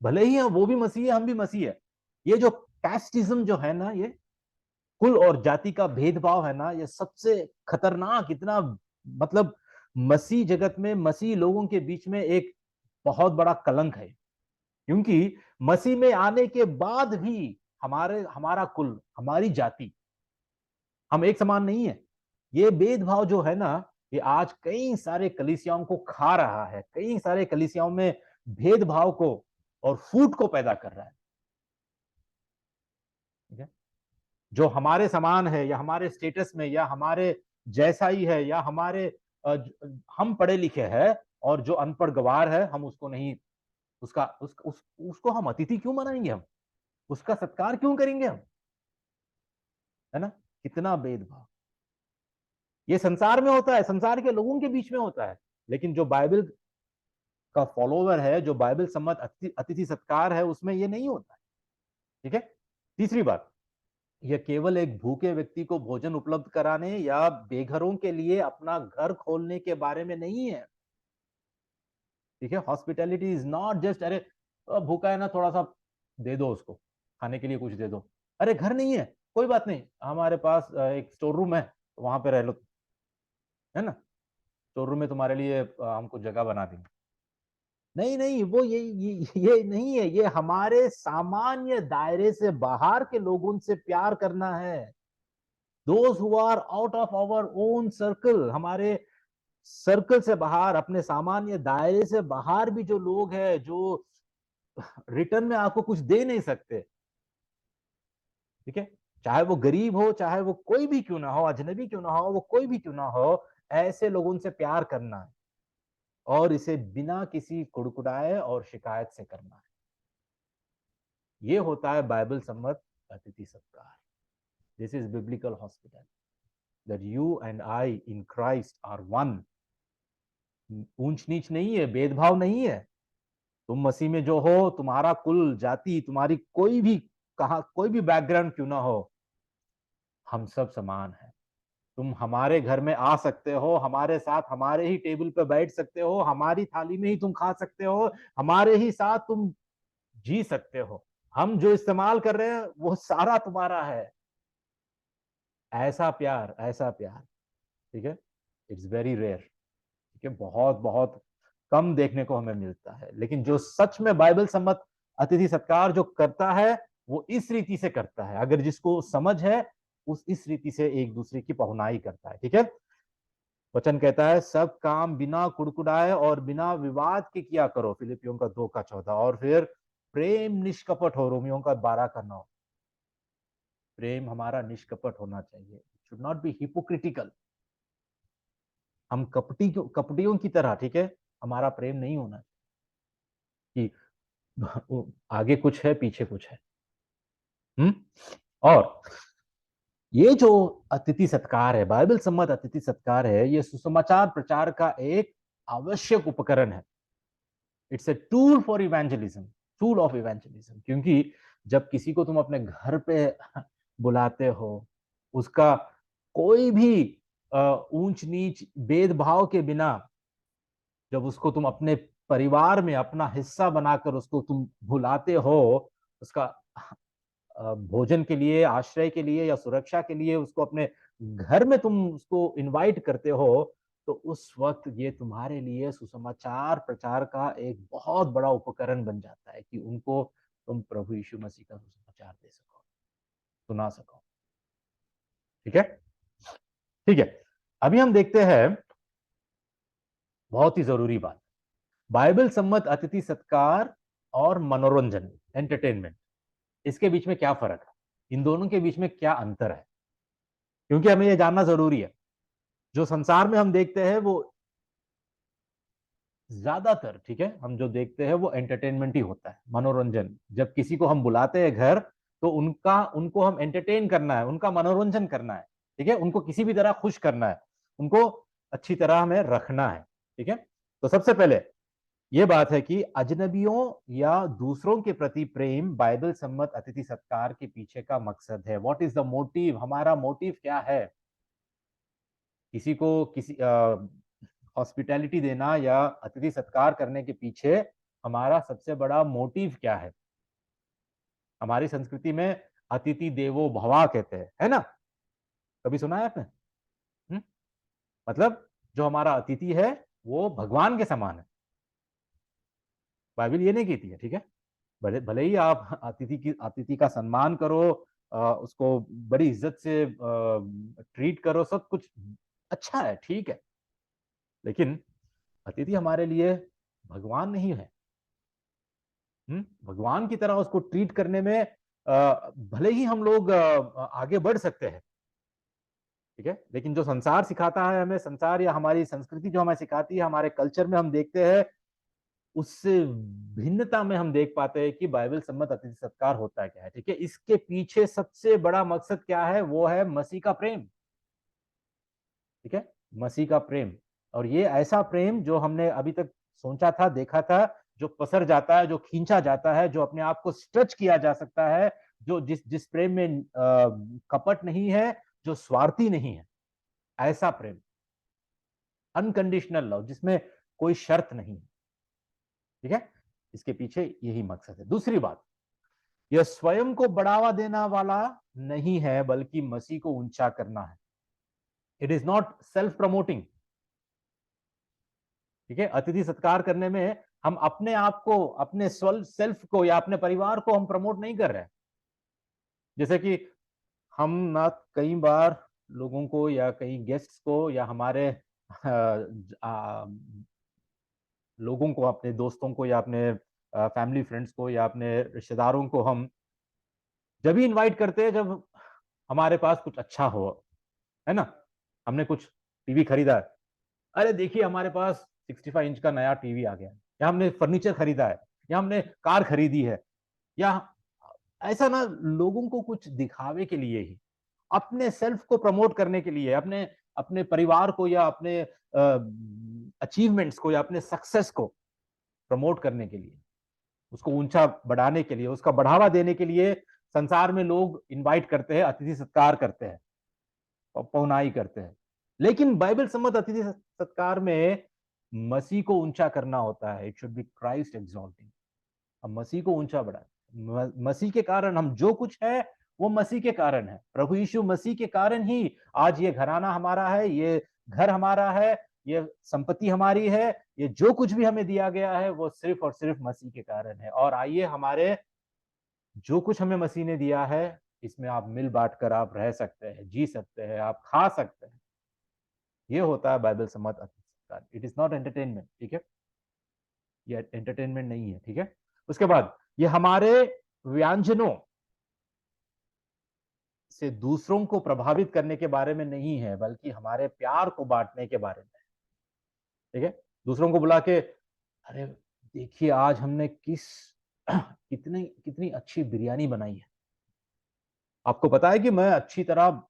भले ही वो भी मसीह है, हम भी मसीह है। ये जो कैस्टिज्म जो है ना, ये कुल और जाति का भेदभाव है ना, ये सबसे खतरनाक, इतना मतलब मसीह जगत में, मसीह लोगों के बीच में एक बहुत बड़ा कलंक है। क्योंकि मसीह में आने के बाद भी हमारा कुल, हमारी जाति, हम एक समान नहीं है। ये भेदभाव जो है ना, ये आज कई सारे कलीसियाओं को खा रहा है, कई सारे कलीसियाओं में भेदभाव को और फूट को पैदा कर रहा है। ठीक है, जो हमारे समान है, या हमारे स्टेटस में, या हमारे जैसा ही है, या हम पढ़े लिखे हैं, और जो अनपढ़ गवार है, हम उसको नहीं, उसको हम अतिथि क्यों मनाएंगे, हम उसका सत्कार क्यों करेंगे हम, है ना। कितना भेदभाव ये संसार में होता है, संसार के लोगों के बीच में होता है। लेकिन जो बाइबल का फॉलोवर है, जो बाइबल सम्मत अतिथि सत्कार है, उसमें ये नहीं होता है। ठीक है, तीसरी बात, यह केवल एक भूखे व्यक्ति को भोजन उपलब्ध कराने या बेघरों के लिए अपना घर खोलने के बारे में नहीं है। ठीक है, हॉस्पिटैलिटी इज नॉट जस्ट अरे भूखा है ना, थोड़ा सा दे दो उसको, खाने के लिए कुछ दे दो। अरे घर नहीं है, कोई बात नहीं, हमारे पास एक स्टोर रूम है, वहां पे रह लो, है ना, स्टोर रूम में तुम्हारे लिए हम कुछ जगह बना देंगे। नहीं नहीं, वो ये नहीं है, ये हमारे सामान्य दायरे से बाहर के लोगों से प्यार करना है। Those who are out of our own circle, हमारे सर्कल से बाहर, अपने सामान्य दायरे से बाहर भी जो लोग हैं, जो रिटर्न में आपको कुछ दे नहीं सकते, ठीक है, चाहे वो गरीब हो, चाहे वो कोई भी क्यों ना हो, अजनबी क्यों ना हो, वो कोई भी क्यों ना हो, ऐसे लोगों से प्यार करना है और इसे बिना किसी कुड़कुड़ाए और शिकायत से करना है। ये होता है बाइबल सम्मत अतिथि सत्कार। This is biblical hospital, that you and I in Christ are one. ऊंच नीच नहीं है, भेदभाव नहीं है। तुम मसीह में जो हो, तुम्हारा कुल जाति, तुम्हारी कोई भी, कहा कोई भी बैकग्राउंड क्यों ना हो, हम सब समान हैं। तुम हमारे घर में आ सकते हो, हमारे साथ हमारे ही टेबल पे बैठ सकते हो, हमारी थाली में ही तुम खा सकते हो, हमारे ही साथ तुम जी सकते हो। हम जो इस्तेमाल कर रहे हैं वो सारा तुम्हारा है। ऐसा प्यार, ऐसा प्यार, ठीक है, इट्स वेरी रेयर। ठीक है, बहुत बहुत कम देखने को हमें मिलता है। लेकिन जो सच में बाइबल सम्मत अतिथि सत्कार जो करता है, वो इस रीति से करता है। अगर जिसको समझ है, उस इस रीति से एक दूसरे की पहुनाई करता है। ठीक है, वचन कहता है सब काम बिना कुड़कुड़ाए और बिना विवाद के किया करो, फिलिपियों का 2:14। और फिर प्रेम निष्कपट हो, रोमियों का 12:9। प्रेम हमारा निष्कपट होना चाहिए, शुड नॉट बी हिपोक्रिटिकल। हम कपटियों की तरह, ठीक है, हमारा प्रेम नहीं होना चाहिए कि आगे कुछ है पीछे कुछ है। और ये जो अतिथि सत्कार है, बाइबल सम्मत अतिथि सत्कार है, ये सुसमाचार प्रचार का एक आवश्यक उपकरण है। It's a tool for evangelism, tool of evangelism. क्योंकि जब किसी को तुम अपने घर पे बुलाते हो, उसका कोई भी ऊंच नीच भेदभाव के बिना, जब उसको तुम अपने परिवार में अपना हिस्सा बनाकर उसको तुम बुलाते हो, उसका भोजन के लिए, आश्रय के लिए या सुरक्षा के लिए उसको अपने घर में तुम उसको इनवाइट करते हो, तो उस वक्त ये तुम्हारे लिए सुसमाचार प्रचार का एक बहुत बड़ा उपकरण बन जाता है कि उनको तुम प्रभु यीशु मसीह का सुसमाचार दे सको, सुना सको। ठीक है, ठीक है। अभी हम देखते हैं बहुत ही जरूरी बात, बाइबल सम्मत अतिथि सत्कार और मनोरंजन, एंटरटेनमेंट, इसके बीच में क्या फर्क है, इन दोनों के बीच में क्या अंतर है। क्योंकि हमें यह जानना जरूरी है। जो संसार में हम देखते हैं वो ज्यादातर, ठीक है, हम जो देखते हैं वो एंटरटेनमेंट ही होता है, मनोरंजन। जब किसी को हम बुलाते हैं घर, तो उनको हम एंटरटेन करना है, उनका मनोरंजन करना है, ठीक है, उनको किसी भी तरह खुश करना है, उनको अच्छी तरह हमें रखना है। ठीक है, तो सबसे पहले ये बात है कि अजनबियों या दूसरों के प्रति प्रेम बाइबल सम्मत अतिथि सत्कार के पीछे का मकसद है। व्हाट इज द मोटिव, हमारा मोटिव क्या है। किसी को किसी हॉस्पिटैलिटी देना या अतिथि सत्कार करने के पीछे हमारा सबसे बड़ा मोटिव क्या है। हमारी संस्कृति में अतिथि देवो भवा कहते हैं, है ना, कभी सुना है आपने? मतलब जो हमारा अतिथि है वो भगवान के समान है। बाइबल ये नहीं कहती है, ठीक है, भले भले ही आप अतिथि का सम्मान करो, उसको बड़ी इज्जत से ट्रीट करो, सब कुछ अच्छा है, ठीक है, लेकिन अतिथि हमारे लिए भगवान नहीं है। भगवान की तरह उसको ट्रीट करने में भले ही हम लोग आगे बढ़ सकते हैं, ठीक है, लेकिन जो संसार सिखाता है हमें, संसार या हमारी संस्कृति जो हमें सिखाती है, हमारे कल्चर में हम देखते हैं, उससे भिन्नता में हम देख पाते हैं कि बाइबल सम्मत अतिथि सत्कार होता है क्या है। ठीक है, इसके पीछे सबसे बड़ा मकसद क्या है, वो है मसीह का प्रेम। ठीक है, मसीह का प्रेम। और ये ऐसा प्रेम जो हमने अभी तक सोचा था, देखा था, जो पसर जाता है, जो खींचा जाता है, जो अपने आप को स्ट्रेच किया जा सकता है, जो जिस जिस प्रेम में कपट नहीं है, जो स्वार्थी नहीं है, ऐसा प्रेम, अनकंडीशनल लव, जिसमें कोई शर्त नहीं है। ठीक है, इसके पीछे यही मकसद है। दूसरी बात, यह स्वयं को बढ़ावा देना वाला नहीं है, बल्कि मसीह को ऊंचा करना है। It is not self promoting. ठीक है, अतिथि सत्कार करने में हम अपने आप को, अपने सेल्फ को या अपने परिवार को हम प्रमोट नहीं कर रहे हैं। जैसे कि हम ना कई बार लोगों को या कई गेस्ट्स को या हमारे लोगों को, अपने दोस्तों को या अपने फैमिली फ्रेंड्स को या अपने रिश्तेदारों को हम जब भी इनवाइट करते हैं जब हमारे पास कुछ अच्छा हो, है ना। हमने कुछ टीवी खरीदा है, अरे देखिए हमारे पास 65 इंच का नया टीवी आ गया है, या हमने फर्नीचर खरीदा है, या हमने कार खरीदी है, या ऐसा ना, लोगों को कुछ दिखावे के लिए ही, अपने सेल्फ को प्रमोट करने के लिए, अपने अपने परिवार को या अपने अचीवमेंट्स को या अपने सक्सेस को प्रमोट करने के लिए, उसको ऊंचा बढ़ाने के लिए, उसका बढ़ावा देने के लिए संसार में लोग इनवाइट करते हैं, अतिथि सत्कार करते हैं, पौनाई करते हैं। लेकिन बाइबल सम्मत अतिथि सत्कार में मसीह को ऊंचा करना होता है। It should be Christ exalting. हम मसीह को ऊंचा बढ़ाए, मसीह के कारण हम जो कुछ है वो मसीह के कारण है। प्रभु यीशु मसीह के कारण ही आज ये घराना हमारा है, ये घर हमारा है, ये संपत्ति हमारी है, ये जो कुछ भी हमें दिया गया है वो सिर्फ और सिर्फ मसीह के कारण है। और आइए, हमारे जो कुछ हमें मसीह ने दिया है, इसमें आप मिल बांट कर आप रह सकते हैं, जी सकते हैं, आप खा सकते हैं। ये होता है बाइबल सम्मत अतिथि सत्कार। It is not entertainment. ठीक है, ये एंटरटेनमेंट नहीं है। ठीक है, उसके बाद ये हमारे व्यंजनों से दूसरों को प्रभावित करने के बारे में नहीं है, बल्कि हमारे प्यार को बांटने के बारे में है। ठीक है, दूसरों को बुला के, अरे देखिए आज हमने कितनी कितनी अच्छी बिरयानी बनाई है। आपको पता है कि मैं अच्छी तरह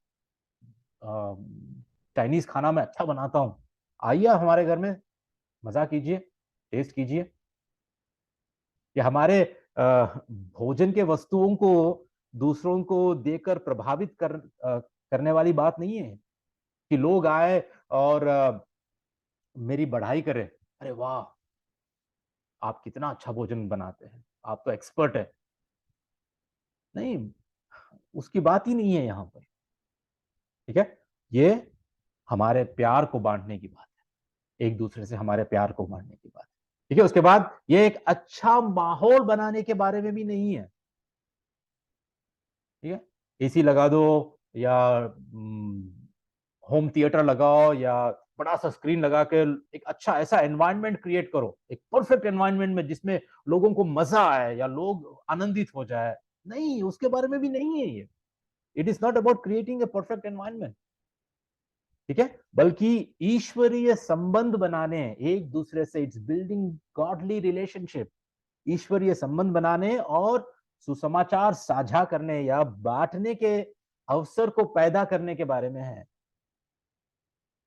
चाइनीज खाना मैं अच्छा बनाता हूँ, आइए हमारे घर में, मजा कीजिए, टेस्ट कीजिए। या हमारे भोजन के वस्तुओं को दूसरों को देकर प्रभावित करने वाली बात नहीं है कि लोग आए और मेरी बढ़ाई करें, अरे वाह आप कितना अच्छा भोजन बनाते हैं, आप तो एक्सपर्ट है। नहीं, उसकी बात ही नहीं है यहाँ पर। ठीक है, ये हमारे प्यार को बांटने की बात है, एक दूसरे से हमारे प्यार को बांटने की बात है। ठीक है, उसके बाद ये एक अच्छा माहौल बनाने के बारे में भी नहीं है। ठीक है, एसी लगा दो, या होम थिएटर लगाओ, या बड़ा सा स्क्रीन लगा के एक अच्छा ऐसा एनवायरनमेंट क्रिएट करो, एक परफेक्ट एनवायरनमेंट में जिसमें लोगों को मजा आए या लोग आनंदित हो जाए। नहीं, उसके बारे में भी नहीं है ये। It is not about creating a perfect environment. ठीक है, बल्कि ईश्वरीय संबंध बनाने, एक दूसरे से, इट्स बिल्डिंग गॉडली रिलेशनशिप, ईश्वरीय संबंध बनाने और सुसमाचार साझा करने या बांटने के अवसर को पैदा करने के बारे में है।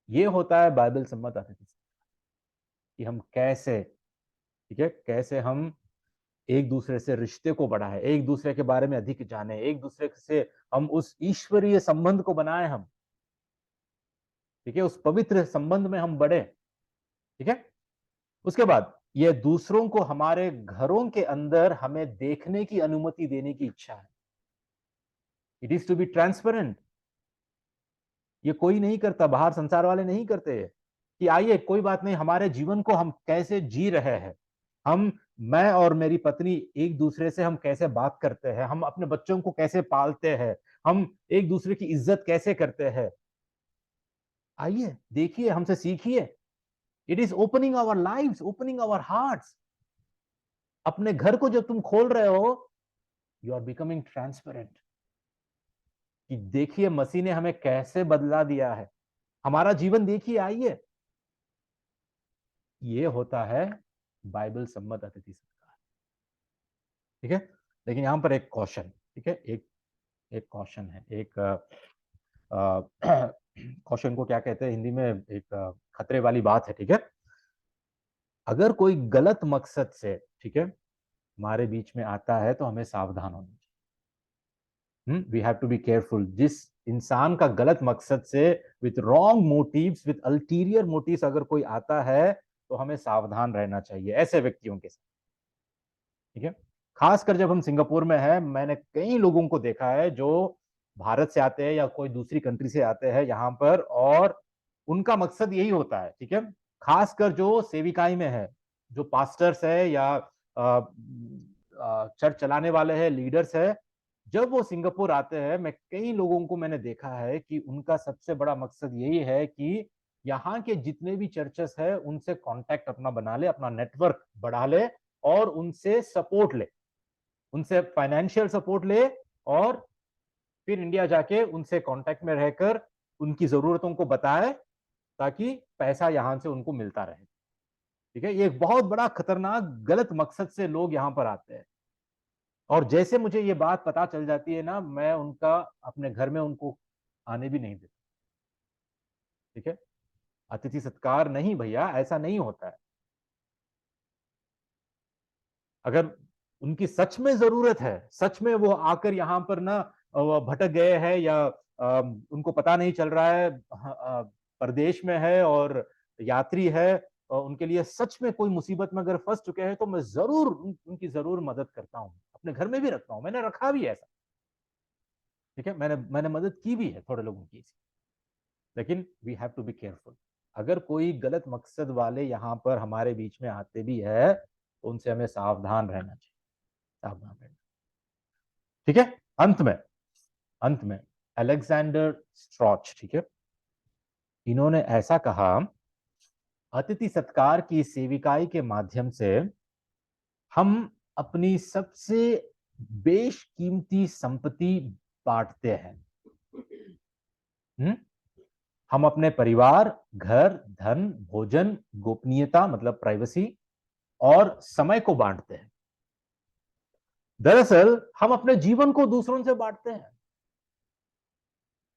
ये होता है बाइबल सम्मत अतिथि, कि हम कैसे, ठीक है, कैसे हम एक दूसरे से रिश्ते को बढ़ाए, एक दूसरे के बारे में अधिक जाने, एक दूसरे से हम उस ईश्वरीय संबंध को बनाए हम। ठीक है, उस पवित्र संबंध में हम बढ़े। ठीक है, उसके बाद ये दूसरों को हमारे घरों के अंदर हमें देखने की अनुमति देने की इच्छा है। It is to be transparent. ये कोई नहीं करता, बाहर संसार वाले नहीं करते कि आइए कोई बात नहीं, हमारे जीवन को हम कैसे जी रहे हैं, हम, मैं और मेरी पत्नी एक दूसरे से हम कैसे बात करते हैं, हम अपने बच्चों को कैसे पालते हैं, हम एक दूसरे की इज्जत कैसे करते हैं। आइए देखिए, हमसे सीखिए। It is opening our lives, opening our hearts. अपने घर को जब तुम खोल रहे हो, यू आर बिकमिंग ट्रांसपेरेंट, कि देखिए मसीह ने हमें कैसे बदला दिया है, हमारा जीवन देखिए, आइए। ये होता है बाइबल सम्मत अतिथि सत्कार। ठीक है, लेकिन यहां पर एक कॉशन, ठीक है, एक एक कॉशन है, एक कॉशन को क्या कहते हैं हिंदी में, एक खतरे वाली बात है। ठीक है, अगर कोई गलत मकसद से, ठीक है, हमारे बीच में आता है तो हमें सावधान होना चाहिए। We have to be careful. जिस इंसान का गलत मकसद से, with wrong motives, with ulterior motives अगर कोई आता है तो हमें सावधान रहना चाहिए ऐसे व्यक्तियों के साथ, ठीक है। खासकर जब हम सिंगापुर में हैं, मैंने कई लोगों को देखा है जो भारत से आते हैं या कोई दूसरी कंट्री से आते हैं यहाँ पर, और उनका मकसद यही होता है, ठीक है। खासकर जो सेविकाई में है, जो पास्टर्स है या चर्च चलाने वाले हैं, लीडर्स है, जब वो सिंगापुर आते हैं, मैं कई लोगों को मैंने देखा है कि उनका सबसे बड़ा मकसद यही है कि यहाँ के जितने भी चर्चेस है उनसे कांटेक्ट अपना बना ले, अपना नेटवर्क बढ़ा ले और उनसे सपोर्ट ले, उनसे फाइनेंशियल सपोर्ट ले, और फिर इंडिया जाके उनसे कांटेक्ट में रहकर उनकी जरूरतों को बताए ताकि पैसा यहां से उनको मिलता रहे, ठीक है। ये एक बहुत बड़ा खतरनाक गलत मकसद से लोग यहां पर आते हैं, और जैसे मुझे ये बात पता चल जाती है ना, मैं उनका अपने घर में उनको आने भी नहीं देता, ठीक है। अतिथि सत्कार नहीं भैया, ऐसा नहीं होता है। अगर उनकी सच में जरूरत है, सच में वो आकर यहाँ पर ना भटक गए हैं या उनको पता नहीं चल रहा है, परदेश में है और यात्री है, उनके लिए सच में कोई मुसीबत में अगर फंस चुके हैं, तो मैं जरूर उनकी जरूर मदद करता हूँ, अपने घर में भी रखता हूँ, मैंने रखा भी है ऐसा, ठीक है। मैंने मैंने मदद की भी है थोड़े लोगों की, लेकिन we have to be careful. अगर कोई गलत मकसद वाले यहाँ पर हमारे बीच में आते भी है तो उनसे हमें सावधान रहना चाहिए, सावधान रहना, ठीक है। अंत में, अंत में अलेक्जेंडर स्ट्रॉच, ठीक है, इन्होंने ऐसा कहा, अतिथि सत्कार की सेविकाई के माध्यम से हम अपनी सबसे बेशकीमती संपत्ति बांटते हैं। हम अपने परिवार, घर, धन, भोजन, गोपनीयता मतलब प्राइवेसी और समय को बांटते हैं। दरअसल हम अपने जीवन को दूसरों से बांटते हैं,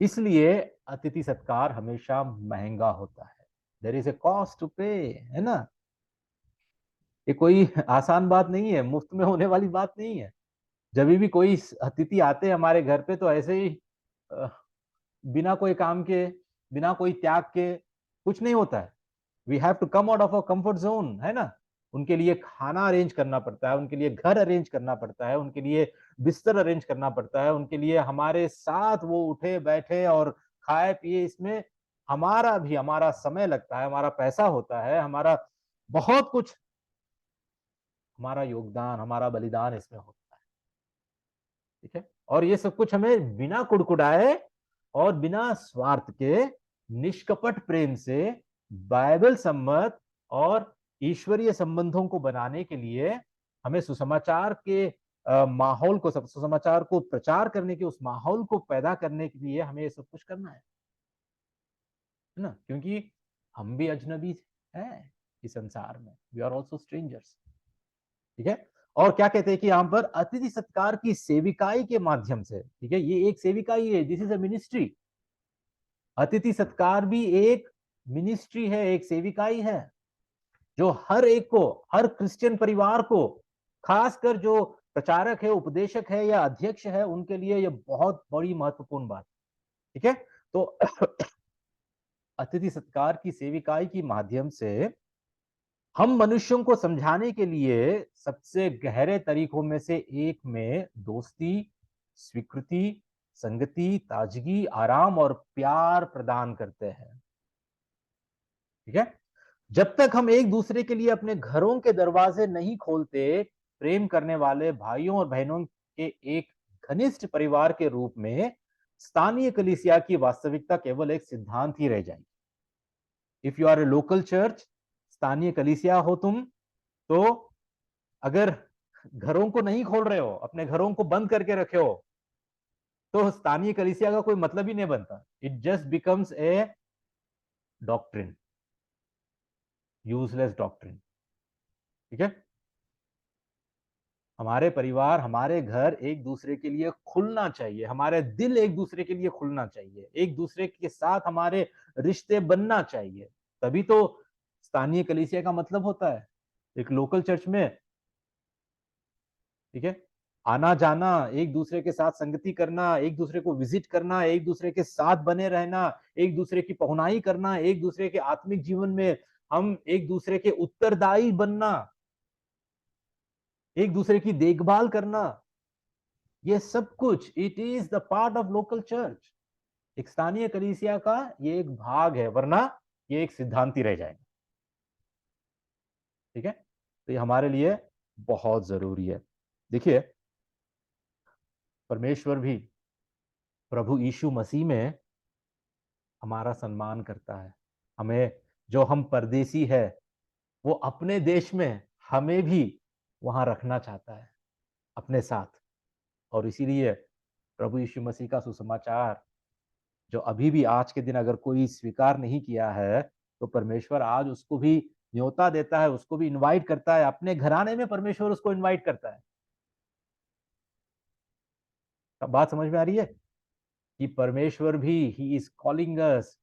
इसलिए अतिथि सत्कार हमेशा महंगा होता है। There is a cost to pay, है ना। ये कोई आसान बात नहीं है, मुफ्त में होने वाली बात नहीं है। जब भी कोई अतिथि आते हैं हमारे घर पे तो ऐसे ही बिना कोई काम के, बिना कोई त्याग के कुछ नहीं होता है। We have to come out of a comfort zone, है ना। उनके लिए खाना अरेंज करना पड़ता है, उनके लिए घर अरेंज करना पड़ता है, उनके लिए बिस्तर अरेंज करना पड़ता है, उनके लिए हमारे साथ वो उठे बैठे और खाए पिए, इसमें हमारा भी, हमारा समय लगता है, हमारा पैसा होता है, हमारा बहुत कुछ, हमारा योगदान, हमारा बलिदान इसमें होता है, ठीक है। और ये सब कुछ हमें बिना कुड़कुड़ाए और बिना स्वार्थ के निष्कपट प्रेम से बाइबल सम्मत और ईश्वरीय संबंधों को बनाने के लिए हमें सुसमाचार के माहौल को, सब सुसमाचार को प्रचार करने के उस माहौल को पैदा करने के लिए हमें ये सब कुछ करना है ना। क्योंकि हम भी अजनबी हैं इस संसार में, वी आर ऑल्सो स्ट्रेंजर्स, ठीक है। और क्या कहते हैं कि यहाँ पर अतिथि सत्कार की सेविकाई के माध्यम से, ठीक है, ये एक सेविकाई है, दिस इज अ मिनिस्ट्री। अतिथि सत्कार भी एक मिनिस्ट्री है, एक सेविकाई है, जो हर एक को, हर क्रिश्चियन परिवार को, खासकर जो प्रचारक है, उपदेशक है या अध्यक्ष है, उनके लिए यह बहुत बड़ी महत्वपूर्ण बात, ठीक है। तो अतिथि सत्कार की सेविकाई के माध्यम से हम मनुष्यों को समझाने के लिए सबसे गहरे तरीकों में से एक में दोस्ती, स्वीकृति, संगति, ताजगी, आराम और प्यार प्रदान करते हैं, ठीक है। जब तक हम एक दूसरे के लिए अपने घरों के दरवाजे नहीं खोलते, प्रेम करने वाले भाइयों और बहनों के एक घनिष्ठ परिवार के रूप में स्थानीय कलीसिया की वास्तविकता केवल एक सिद्धांत ही रह जाएगी। If you are a local church, स्थानीय कलीसिया हो तुम, तो अगर घरों को नहीं खोल रहे हो, अपने घरों को बंद करके रखे हो, तो स्थानीय कलीसिया का कोई मतलब ही नहीं बनता। It just becomes a doctrine, useless doctrine, ठीक है। हमारे परिवार, हमारे घर एक दूसरे के लिए खुलना चाहिए, हमारे दिल एक दूसरे के लिए खुलना चाहिए, एक दूसरे के साथ हमारे रिश्ते बनना चाहिए, तभी तो स्थानीय कलीसिया का मतलब होता है, एक लोकल चर्च में, ठीक है। आना जाना, एक दूसरे के साथ संगति करना, एक दूसरे को विजिट करना, एक दूसरे के साथ बने रहना, एक दूसरे की पहुनाई करना, एक दूसरे के आत्मिक जीवन में हम एक दूसरे के उत्तरदायी बनना, एक दूसरे की देखभाल करना, ये सब कुछ it is the part of local church. एक स्थानीय कलीसिया का ये एक भाग है, वरना ये एक सिद्धांति रह जाएगा। ठीक है, तो ये हमारे लिए बहुत जरूरी है। देखिए, परमेश्वर भी प्रभु यीशु मसीह में हमारा सम्मान करता है। हमें, जो हम परदेसी है, वो अपने देश में हमें भी वहां रखना चाहता है अपने साथ। और इसीलिए प्रभु यीशु मसीह का सुसमाचार जो अभी भी आज के दिन अगर कोई स्वीकार नहीं किया है, तो परमेश्वर आज उसको भी न्योता देता है, उसको भी इनवाइट करता है अपने घराने में। परमेश्वर उसको इनवाइट करता है। अब बात समझ में आ रही है कि परमेश्वर भी ही इज कॉलिंग अस,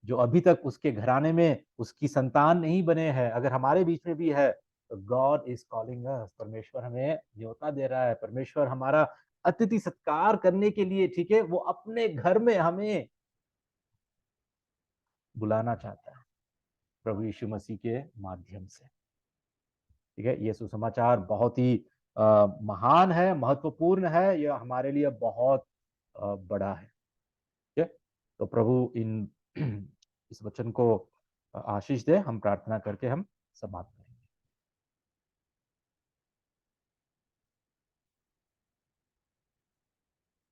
जो अभी तक उसके घराने में उसकी संतान नहीं बने हैं, अगर हमारे बीच में भी है, तो गॉड इज कॉलिंग अस। परमेश्वर हमें न्योता दे रहा है। परमेश्वर हमारा अतिथि सत्कार करने के लिए, ठीक है, वो अपने घर में हमें बुलाना चाहता है प्रभु यीशु मसीह के माध्यम से। ठीक है, ये सुसमाचार बहुत ही महान है, महत्वपूर्ण है, यह हमारे लिए बहुत बड़ा है। ठीक है, तो प्रभु इन इस वचन को आशीष दे। हम प्रार्थना करके हम समाप्त करें।